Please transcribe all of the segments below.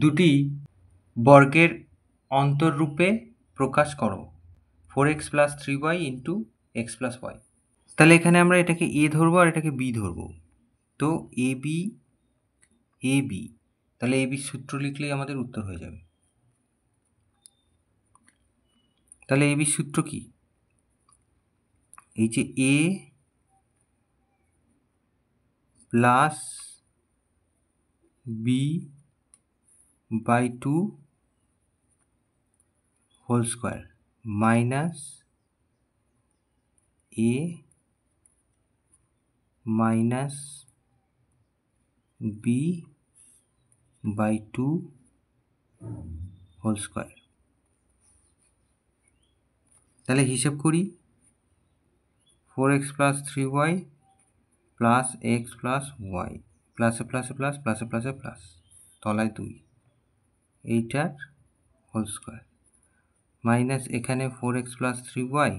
দুটি বর্গের অন্তররূপে প্রকাশ করো 4x plus 3y into X plus Y. তাহলে এখানে আমরা এটাকে এ ধরবো আর এটাকে বি ধরবো। তো এ বি তাহলে এ বির সূত্র লিখলেই আমাদের উত্তর হয়ে যাবে। তাহলে এ বির সূত্র কি? এই যে A plus B by 2 whole square minus A minus B by 2 whole square. তাহলে হিসেব করি, 4x plus 3y plus X plus Y, প্লাসে প্লাসে প্লাস, প্লাসে প্লাসে প্লাস, তলায় 2, এইটার হোল স্কোয়ার মাইনাস এখানে 4x plus 3y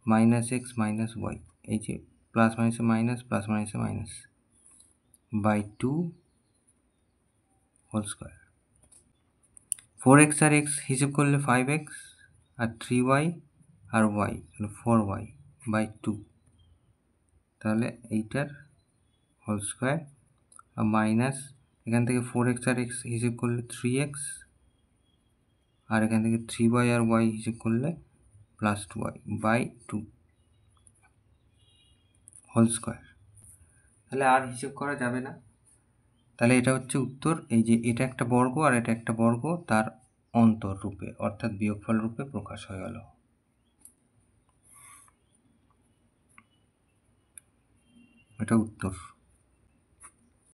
minus X minus Y, এই যে প্লাস মাইনাসে মাইনাস, প্লাস মাইনাসে minus, by 2 whole square. 4x আর এক্স হিসেব করলে 5x আর 3y আর ওয়াই তাহলে 4y বাই 2, তাহলে এইটার হোল স্কোয়ার আর মাইনাস এখান থেকে 4x আর এক্স হিসেব করলে 3x আর এখান থেকে 3y আর ওয়াই হিসেব করলে plus 2y by 2 whole square. তাহলে আর হিসেব করা যাবে না। তাহলে এটা হচ্ছে উত্তর। এই যে এটা একটা বর্গ আর এটা একটা বর্গ, তার অন্তর রূপে অর্থাৎ বিয়োগফল রূপে প্রকাশ হয়ে গেল। এটা উত্তর।